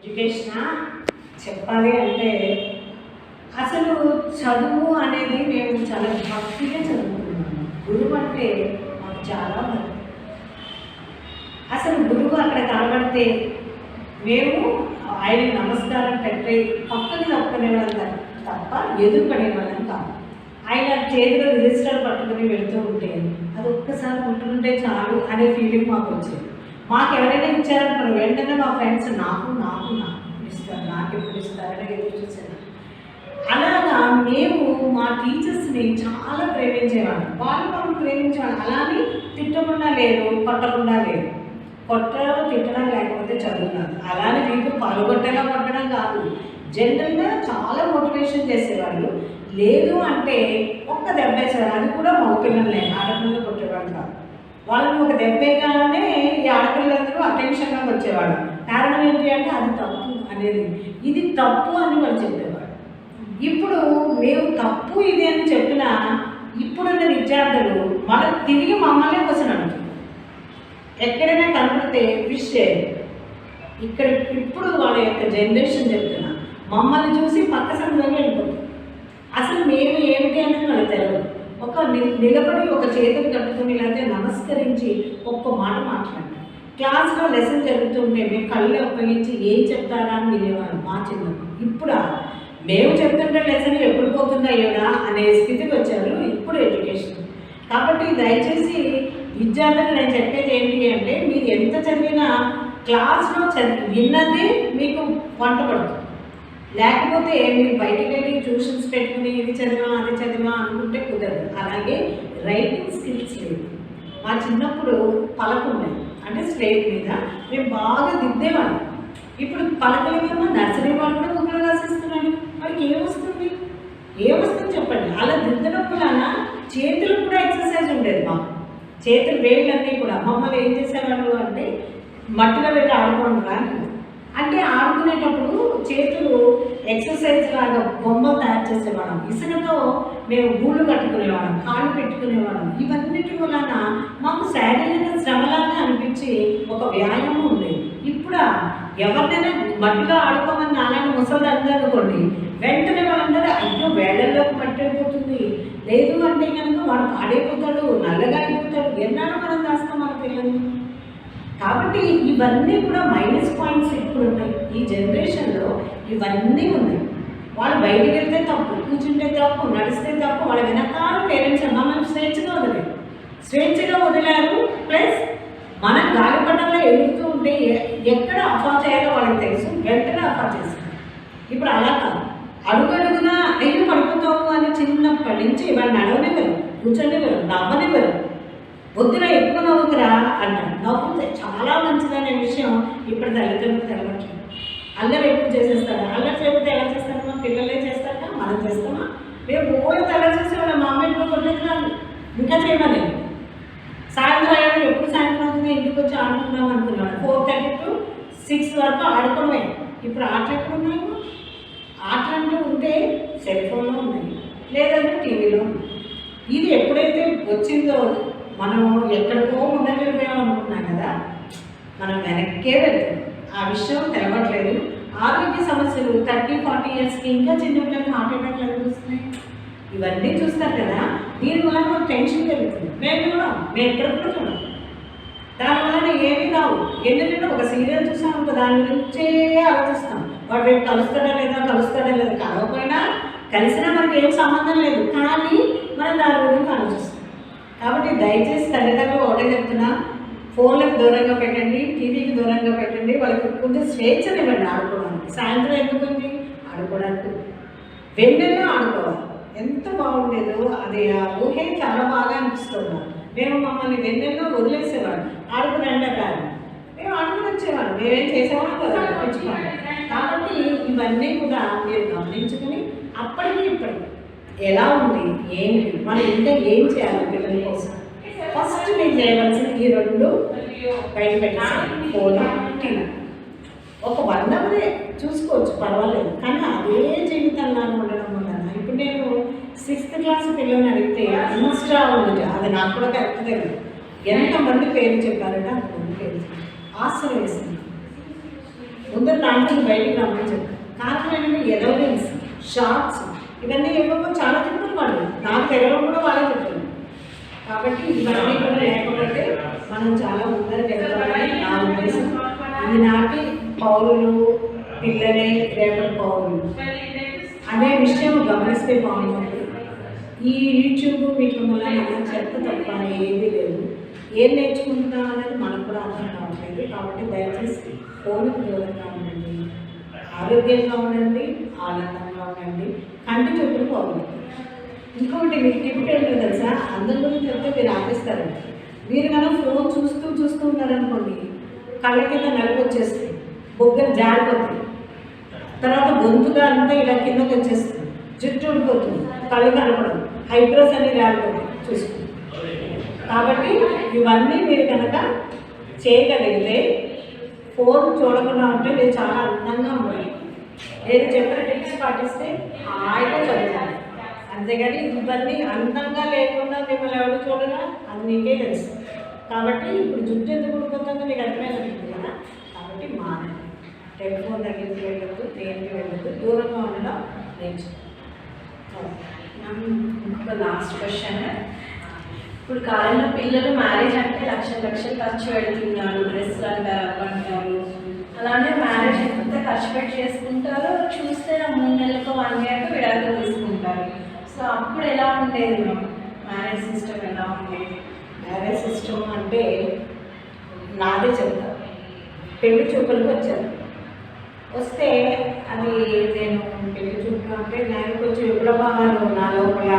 Education చెప్పాలి అంటే అసలు చదువు అనేది మేము చాలా భక్తిగా చదువుకున్నాము. గురువు అంటే మాకు చాలా భక్తి. అసలు గురువు అక్కడ కనబడితే మేము ఆయనకి నమస్కారం పెట్టి పక్కన తప్పుకునేవాళ్ళం తప్ప ఎదురుపడేవాళ్ళం కాదు. ఆయన చేతిలో రిజిస్టర్ పట్టుకుని వెళ్తూ ఉంటే అది ఒక్కసారి ఉంటుంటే చాలు అనే ఫీలింగ్ మాకు వచ్చేది. మాకు ఎవరైనా ఇచ్చారనుకోండి వెంటనే మా ఫ్రెండ్స్ నాకు నాకు నాకు ఇస్తారు, నాకు ఎప్పుడు ఇస్తారని ఎదురు చూసేది. అలాగా మేము మా టీచర్స్ని చాలా ప్రేమించేవాళ్ళం, వాళ్ళు మమ్మల్ని ప్రేమించేవాళ్ళం. అలానే తిట్టకుండా లేరు, కొట్టకుండా లేరు. కొట్టడం తిట్టడం లేకపోతే చదువున్నారు. అలానే మీకు పాల్గొట్టేలా కొట్టడం కాదు, జనరల్గా చాలా మోటివేషన్ చేసేవాళ్ళు. లేదు అంటే ఒక్క దెబ్బ వేసేవారు, అది కూడా మగ పిల్లలే, ఆడపిల్లలు కొట్టేవాళ్ళు కాదు. వాళ్ళని ఒక దెబ్బగానే ఈ ఆడపిల్లలందరూ అటెన్షన్గా వచ్చేవాళ్ళు. కారణం ఏంటి అంటే అది తప్పు అనేది, ఇది తప్పు అని వాళ్ళు చెప్పేవాళ్ళు. ఇప్పుడు మేము తప్పు ఇది అని చెప్పినా ఇప్పుడున్న విద్యార్థులు మనం తిరిగి మమ్మల్ని క్వశ్చన్ అడుగుతున్నారు. ఎక్కడైనా కనపడితే విష్ చేయాలి. ఇక్కడ ఇప్పుడు వాళ్ళ యొక్క జనరేషన్ చెప్తున్నా మమ్మల్ని చూసి పక్క సందులోకి వెళ్ళిపోతుంది. అసలు మేము ఏమిటి అనేది వాళ్ళకి తెలియదు. ఒక నిలబడి ఒక చేతులు కట్టుకుని లేకపోతే నమస్కరించి ఒక్క మాట మాట్లాడండి. క్లాస్లో లెసన్ జరుగుతుంటే మేము కళ్ళు ఉపయోగించి ఏం చెప్తారా అని వినేవాళ్ళం మా చిన్నప్పుడు. ఇప్పుడు మేము చెప్తుంటే లెసన్ ఎప్పుడు పోతుందా ఏడా అనే స్థితికి వచ్చారు ఇప్పుడు ఎడ్యుకేషన్. కాబట్టి దయచేసి విద్యార్థులు నేను చెప్పేది ఏంటి అంటే మీరు ఎంత చదివినా క్లాస్లో విన్నదే మీకు వంట పడుతుంది. లేకపోతే మీరు బయటకు వెళ్ళి ట్యూషన్స్ పెట్టుకుని ఇది చదివా అది చదివా అనుకుంటే కుదరదు. అలాగే రైటింగ్ స్కిల్స్ లేదు. మా చిన్నప్పుడు పలకుండే అంటే స్లేట్ మీద మేము బాగా దిద్దేవాళ్ళం. ఇప్పుడు పలకలేమో నర్సరీ వాళ్ళు కూడా బుక్లో రాసిస్తున్నాడు. వాడికి ఏమొస్తుంది చెప్పండి. అలా దిద్దడం వలన చేతులు కూడా ఎక్సర్సైజ్ ఉండేది. మాకు చేతులు వేళ్ళన్నీ కూడా మమ్మల్ని ఏం చేసేవాళ్ళు అంటే మట్టిలో పెట్టి ఆడుకోండి కానీ అంటే ఆడుకునేటప్పుడు చేతులు ఎక్సర్సైజ్ లాగా బొమ్మలు తయారు చేసేవాళ్ళం. ఇసుకతో మేము గూళ్ళు కట్టుకునేవాళ్ళం, కాళ్ళు పెట్టుకునేవాళ్ళం. ఇవన్నిటి వలన మాకు శారీరక శ్రమలాగా అనిపించి ఒక వ్యాయామం ఉండేది. ఇప్పుడు ఎవరినైనా మట్టిలో ఆడుకోమని నాలాంటి ముసలి అందనుకోండి వెంటనే వాళ్ళందరూ అయ్యో వేళ్ళల్లోకి మట్టి అయిపోతుంది, లేదు అంటే కనుక వాడు పాడైపోతాడు, నల్లగా అయిపోతాడు, ఎన్నాడు మనం దాస్తాం మన పిల్లల్ని. కాబట్టి ఇవన్నీ కూడా మైనస్ పాయింట్స్ ఇప్పుడు ఉన్నాయి. ఈ జనరేషన్లో ఇవన్నీ ఉన్నాయి. వాళ్ళు బయటికి వెళ్తే తప్పు, కూర్చుంటే తప్పు, నడిస్తే తప్పు, వాళ్ళ వెనకాల పేరెంట్స్ మమ్మల్ని స్వేచ్ఛగా వదిలారు. ప్లస్ మనం గాలిపటంలో ఎదుగుతూ ఉంటే ఎక్కడ అఫా చేయాలో వాళ్ళకి తెలుసు, వెంటనే అఫా చేస్తారు. ఇప్పుడు అలా కాదు, అడుగడుగునా అయ్యో పడిపోతావు అని చిన్నప్పటి నుంచి వాళ్ళు నడవనివ్వరు, కూర్చొనివ్వరు, నవ్వనివ్వరు. వద్దురా ఎక్కువ నవ్వుకురా అంటారు. నవ్వుతే చాలా మంచిదనే విషయం ఇప్పుడు తల్లిదండ్రులు తెలవట్లేదు. అల్లరి ఎక్కువ చేసేస్తారు. అల్లరి చేయకపోతే ఎలా చేస్తారు? మా పిల్లలే చేస్తారా, మనం చేస్తామా? మేము ఓడితే అలా చేసేవాళ్ళం. మా అమ్మాయి ఇప్పుడు కొట్టేది కాదు, ఇంకా చేయమని. సాయంత్రం అయ్యాక ఎప్పుడు సాయంత్రం అవుతుంది ఇంటికి వచ్చి ఆడుకుందాం అనుకున్నాడు. 4:30 to 6 వరకు ఆడుకోవడమే. ఇప్పుడు ఆటలు ఎక్కడ ఉన్నాయి? ఆటలు అంటూ ఉంటే సెల్ ఫోన్లో ఉన్నాయి, లేదంటే టీవీలో. ఇది ఎప్పుడైతే వచ్చిందో మనం ఎక్కడికో ముందరికి వెళ్ళిపోయామనుకుంటున్నాం కదా, మనం వెనక్కే వెళ్తున్నాం. ఆ విషయం తెలవట్లేదు. ఆరోగ్య సమస్యలు 30-40 ఇయర్స్కి ఇంకా చిన్నపిల్లలకి హార్ట్ అటాక్లు అనిపిస్తున్నాయి. ఇవన్నీ చూస్తారు కదా, దీనివల్ల మనకు టెన్షన్ పెరుగుతుంది. మేము ఎక్కడ కూడా చూడం. దానివల్ల ఏమీ రావు. ఎందుకంటే ఒక సీరియల్ చూసాము, దాని గురించే ఆలోచిస్తాం. వాడు రేపు కలుస్తాడా లేదా కలవకపోయినా కలిసినా మనకి ఏం సంబంధం లేదు, కానీ మనం దాని గురించి ఆలోచిస్తాం. కాబట్టి దయచేసి తల్లిదండ్రులు ఒకటే చెప్తున్నా, ఫోన్లకు దూరంగా పెట్టండి, టీవీకి దూరంగా పెట్టండి. వాళ్ళకి కొంచెం స్వేచ్ఛనివ్వండి ఆడుకోవడానికి. సాయంత్రం ఎందుకుంది ఆడుకోవడానికి, వెన్నెల్లో ఆడుకోవాలి. ఎంత బాగుండేదో అది, ఆ ఊహే చాలా బాగా అనిపిస్తుంది. మేము మమ్మల్ని వెన్నెల్లో వదిలేసేవాడు, ఆడుకుని ఎండాకాలం మేము ఆడుకుని వచ్చేవాడు, మేమేం చేసేవాళ్ళం కదా తెచ్చుకోవాలి. కాబట్టి ఇవన్నీ కూడా మీరు గమనించుకుని అప్పటికి ఇప్పటికి ఎలా ఉంది ఏంటి, మనం ఇంకా ఏం చేయాలి పిల్లల కోసం. ఫస్ట్ నేను చేయవలసింది ఈ 2 బయట పెట్టేసాను, ఫోన్, టీవీ. ఒక 1 అవరే చూసుకోవచ్చు, పర్వాలేదు. కానీ అదే జీవితంలో ఉండడం వల్ల ఇప్పుడు నేను 6th క్లాస్ పిల్లల్ని అడిగితే ఇన్స్టా ఉంది, అది నాకు కూడా కరెక్ట్ తెలియదు. ఎంతమంది పేరు చెప్పారంటే అంతమంది పేరు ఆశ్చర్యం వేసింది. ముందర లాంటివి బయటికి రమ్మించారు. కారణం ఏంటంటే ఎరోలిన్స్, షార్ట్స్ ఇవన్నీ ఏమో చాలా చెప్తారు వాళ్ళు, నాకు తెగడం కూడా వాళ్ళే చెప్తారు. కాబట్టి ఇవన్నీ కూడా లేకపోతే మనం చాలా ముందరికి వెళ్తామని నా ఉద్దేశం. ఈనాటి పౌరులు పిల్లలే రేపటి పౌరులు అనే విషయం గమనిస్తే బాగుంటుంది. ఈ యూట్యూబ్ వీటి వల్ల మనం చెత్త తప్ప ఏమీ లేదు. ఏం నేర్చుకుంటున్నాం అనేది మనకు కూడా అర్థం కావట్లేదు. కాబట్టి దయచేసి ఫోన్కి దూరంగా ఉండండి, ఆరోగ్యంగా ఉండండి, ఆనందంగా ఉండండి, కంటి చూపులు పోగొట్టు. ఇంకొకటి మీకు టిప్ ఏంటో తెలుసా, అందరి గురించి చెప్తే మీరు ఆపిస్తారు. మీరు కనుక ఫోన్ చూస్తూ ఉన్నారనుకోండి, కళ్ళ కింద నలుపు వచ్చేస్తుంది, బొగ్గలు జారిపోతాయి, తర్వాత గొంతుగా అంతా ఇలా కిందకి వచ్చేస్తుంది, జుట్టు ఊడిపోతుంది, కళ్ళు కనపడదు, హైబ్రోస్ అన్ని రాలిపోతాయి చూసుకుంటాం. కాబట్టి ఇవన్నీ మీరు కనుక చేయగలిగితే ఫోన్ చూడకుండా ఉంటే మీరు చాలా అందంగా ఉండాలి. ఏది చెప్పిన టిప్స్ పాటిస్తే హాయిగా చదువుతారు. అంతేగాని ఇవన్నీ అందంగా లేకుండా మిమ్మల్ని ఎవరు చూడగా అది మీకే తెలుసు. కాబట్టి ఇప్పుడు జుట్టు ఎందుకు ఊడిపోతుందో మీకు అర్థమైనట్టుంది కదా. కాబట్టి మానండి, టెలిఫోన్ దగ్గరికి వెళ్ళదు, దేనికి వెళ్ళదు, దూరంగా ఉండడం నేర్చుకోండి. ఇంకొక లాస్ట్ క్వశ్చన్. ఇప్పుడు కాలంలో పిల్లలు మ్యారేజ్ అంటే లక్షలు ఖర్చు పెడుతున్నారు, డ్రెస్సులు అంటారు, అంటారు. అలానే మ్యారేజ్ ఎంత ఖర్చు పెట్టి చేసుకుంటారో చూస్తే 3 నెలలకు 1 yearకు విడాకులు తీసుకుంటారు. సో అప్పుడు ఎలా ఉండేది మ్యారేజ్ సిస్టమ్ ఎలా ఉండేది? మ్యారేజ్ సిస్టమ్ అంటే నాదే చెప్తాను. పెళ్లి చూపులకు వచ్చారు, వస్తే అది నేను పెళ్లి చూపులు అంటే నాకు కొంచెం విప్లవాలు నా లోపల